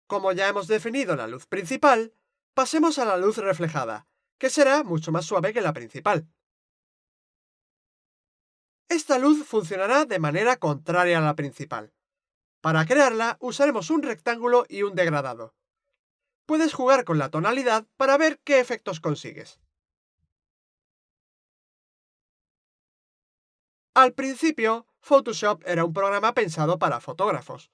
Como ya hemos definido la luz principal, pasemos a la luz reflejada, que será mucho más suave que la principal. Esta luz funcionará de manera contraria a la principal. Para crearla usaremos un rectángulo y un degradado. Puedes jugar con la tonalidad para ver qué efectos consigues. Al principio, Photoshop era un programa pensado para fotógrafos,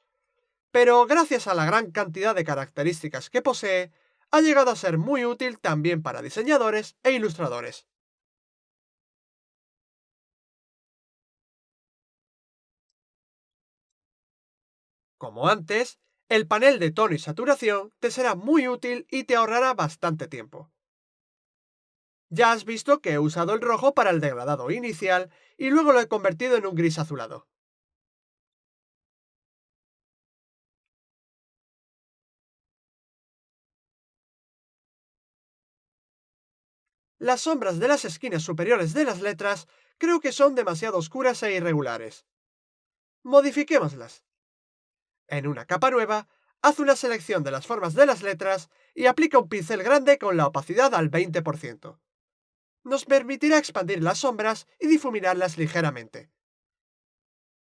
pero gracias a la gran cantidad de características que posee, ha llegado a ser muy útil también para diseñadores e ilustradores. Como antes, el panel de tono y saturación te será muy útil y te ahorrará bastante tiempo. Ya has visto que he usado el rojo para el degradado inicial y luego lo he convertido en un gris azulado. Las sombras de las esquinas superiores de las letras creo que son demasiado oscuras e irregulares. Modifiquémoslas. En una capa nueva, haz una selección de las formas de las letras y aplica un pincel grande con la opacidad al 20%. Nos permitirá expandir las sombras y difuminarlas ligeramente.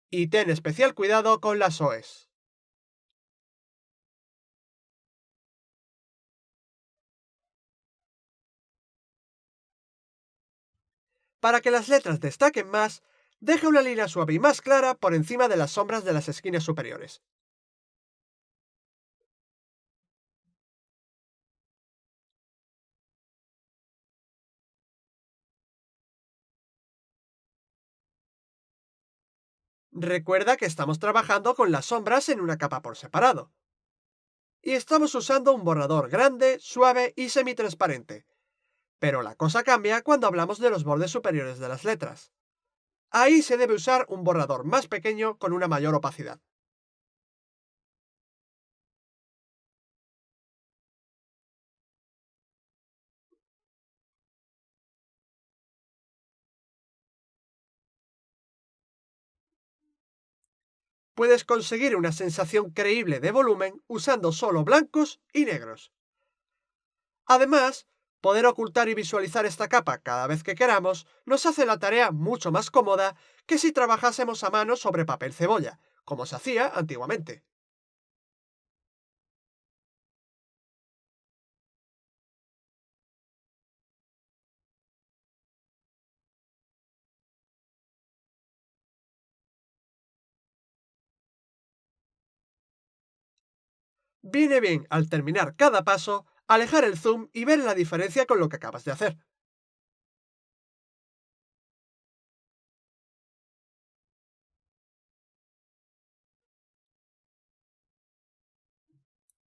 Y ten especial cuidado con las OEs. Para que las letras destaquen más, deja una línea suave y más clara por encima de las sombras de las esquinas superiores. Recuerda que estamos trabajando con las sombras en una capa por separado. Y estamos usando un borrador grande, suave y semitransparente. Pero la cosa cambia cuando hablamos de los bordes superiores de las letras. Ahí se debe usar un borrador más pequeño con una mayor opacidad. Puedes conseguir una sensación creíble de volumen usando solo blancos y negros. Además, poder ocultar y visualizar esta capa cada vez que queramos nos hace la tarea mucho más cómoda que si trabajásemos a mano sobre papel cebolla, como se hacía antiguamente. Viene bien al terminar cada paso, alejar el zoom y ver la diferencia con lo que acabas de hacer.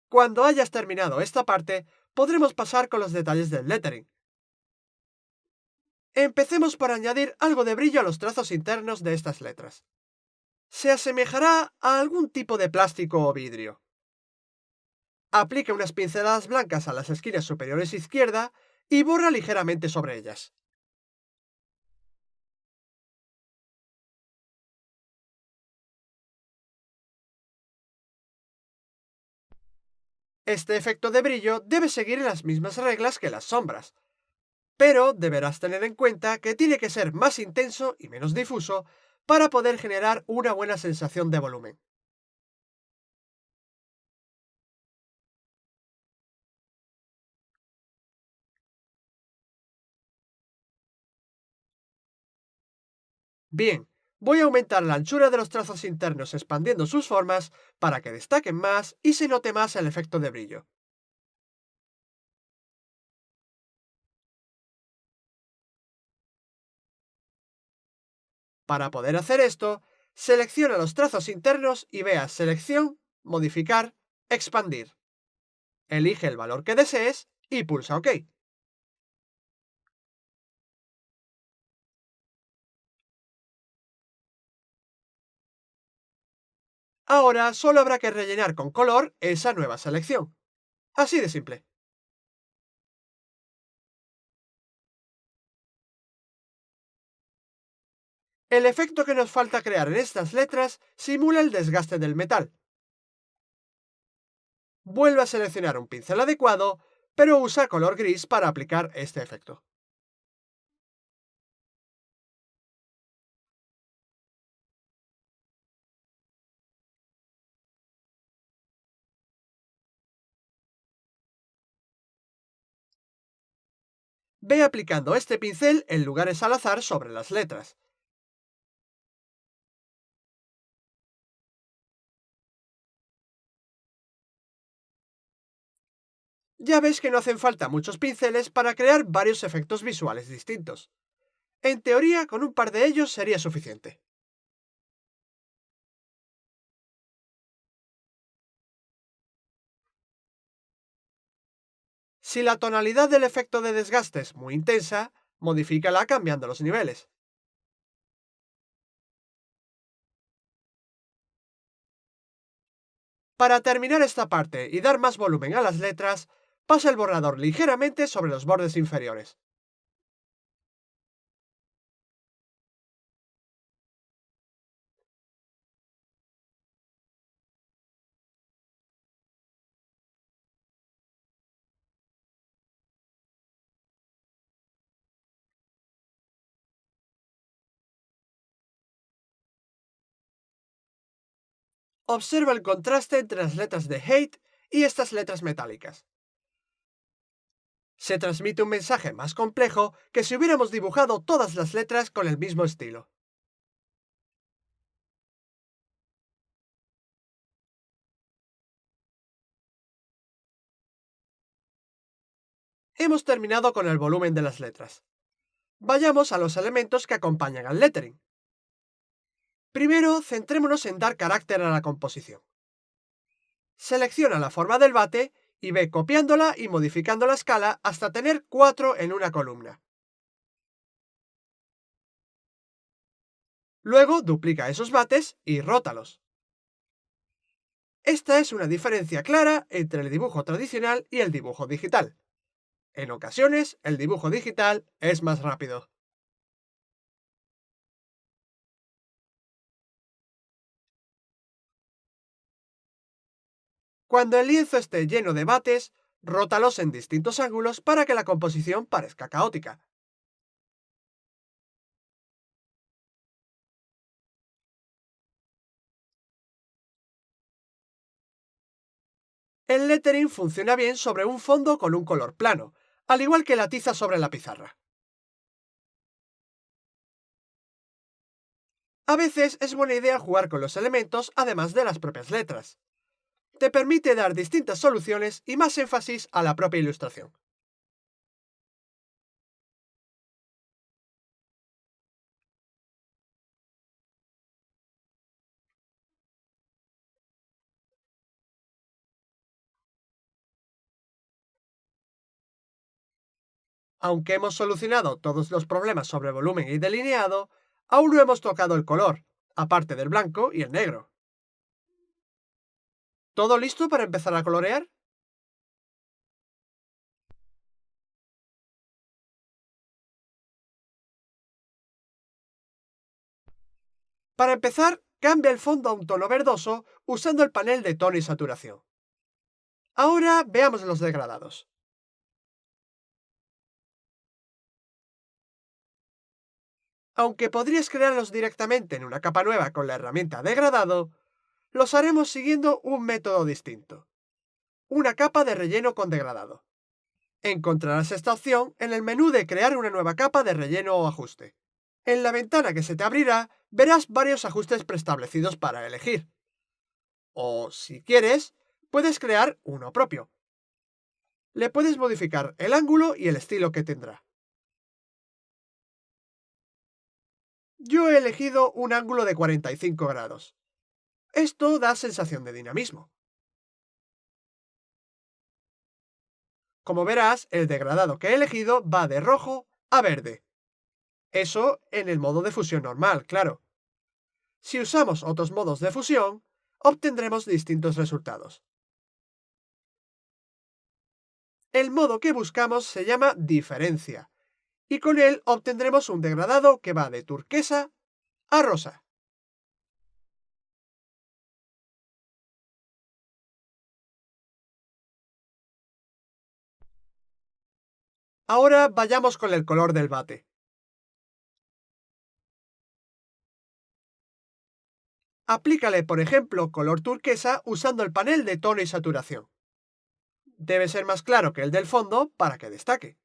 Cuando hayas terminado esta parte, podremos pasar con los detalles del lettering. Empecemos por añadir algo de brillo a los trazos internos de estas letras. Se asemejará a algún tipo de plástico o vidrio. Aplica unas pinceladas blancas a las esquinas superiores izquierda y borra ligeramente sobre ellas. Este efecto de brillo debe seguir las mismas reglas que las sombras, pero deberás tener en cuenta que tiene que ser más intenso y menos difuso para poder generar una buena sensación de volumen. Bien, voy a aumentar la anchura de los trazos internos expandiendo sus formas para que destaquen más y se note más el efecto de brillo. Para poder hacer esto, selecciona los trazos internos y vea Selección, Modificar, Expandir. Elige el valor que desees y pulsa OK. Ahora solo habrá que rellenar con color esa nueva selección. Así de simple. El efecto que nos falta crear en estas letras simula el desgaste del metal. Vuelve a seleccionar un pincel adecuado, pero usa color gris para aplicar este efecto. Ve aplicando este pincel en lugares al azar sobre las letras. Ya ves que no hacen falta muchos pinceles para crear varios efectos visuales distintos. En teoría, con un par de ellos sería suficiente. Si la tonalidad del efecto de desgaste es muy intensa, modifícala cambiando los niveles. Para terminar esta parte y dar más volumen a las letras, pasa el borrador ligeramente sobre los bordes inferiores. Observa el contraste entre las letras de Hate y estas letras metálicas. Se transmite un mensaje más complejo que si hubiéramos dibujado todas las letras con el mismo estilo. Hemos terminado con el volumen de las letras. Vayamos a los elementos que acompañan al lettering. Primero, centrémonos en dar carácter a la composición. Selecciona la forma del bate y ve copiándola y modificando la escala hasta tener 4 en una columna. Luego duplica esos bates y rótalos. Esta es una diferencia clara entre el dibujo tradicional y el dibujo digital. En ocasiones, el dibujo digital es más rápido. Cuando el lienzo esté lleno de bates, rótalos en distintos ángulos para que la composición parezca caótica. El lettering funciona bien sobre un fondo con un color plano, al igual que la tiza sobre la pizarra. A veces es buena idea jugar con los elementos además de las propias letras. Te permite dar distintas soluciones y más énfasis a la propia ilustración. Aunque hemos solucionado todos los problemas sobre volumen y delineado, aún no hemos tocado el color, aparte del blanco y el negro. ¿Todo listo para empezar a colorear? Para empezar, cambia el fondo a un tono verdoso usando el panel de tono y saturación. Ahora veamos los degradados. Aunque podrías crearlos directamente en una capa nueva con la herramienta degradado, los haremos siguiendo un método distinto. Una capa de relleno con degradado. Encontrarás esta opción en el menú de crear una nueva capa de relleno o ajuste. En la ventana que se te abrirá verás varios ajustes preestablecidos para elegir. O, si quieres, puedes crear uno propio. Le puedes modificar el ángulo y el estilo que tendrá. Yo he elegido un ángulo de 45 grados. Esto da sensación de dinamismo. Como verás, el degradado que he elegido va de rojo a verde. Eso en el modo de fusión normal, claro. Si usamos otros modos de fusión, obtendremos distintos resultados. El modo que buscamos se llama diferencia, y con él obtendremos un degradado que va de turquesa a rosa. Ahora vayamos con el color del bate. Aplícale, por ejemplo, color turquesa usando el panel de tono y saturación. Debe ser más claro que el del fondo para que destaque.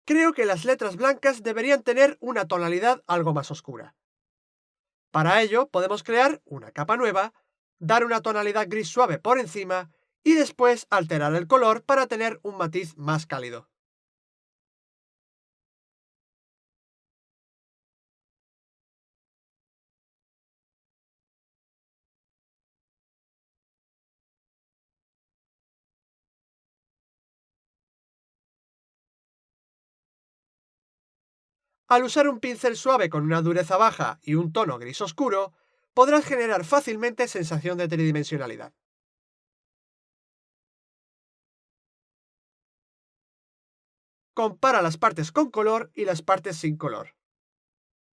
Creo que las letras blancas deberían tener una tonalidad algo más oscura. Para ello, podemos crear una capa nueva, dar una tonalidad gris suave por encima y después alterar el color para tener un matiz más cálido. Al usar un pincel suave con una dureza baja y un tono gris oscuro, podrás generar fácilmente sensación de tridimensionalidad. Compara las partes con color y las partes sin color.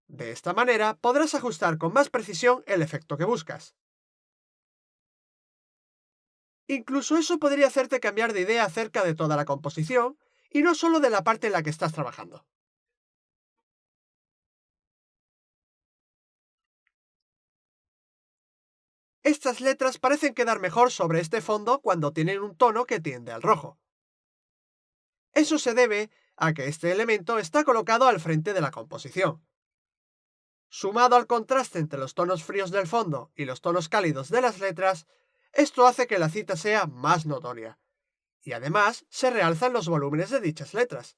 De esta manera podrás ajustar con más precisión el efecto que buscas. Incluso eso podría hacerte cambiar de idea acerca de toda la composición y no solo de la parte en la que estás trabajando. Estas letras parecen quedar mejor sobre este fondo cuando tienen un tono que tiende al rojo. Eso se debe a que este elemento está colocado al frente de la composición. Sumado al contraste entre los tonos fríos del fondo y los tonos cálidos de las letras, esto hace que la cita sea más notoria. Y además se realzan los volúmenes de dichas letras.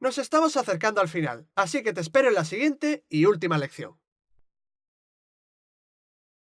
Nos estamos acercando al final, así que te espero en la siguiente y última lección.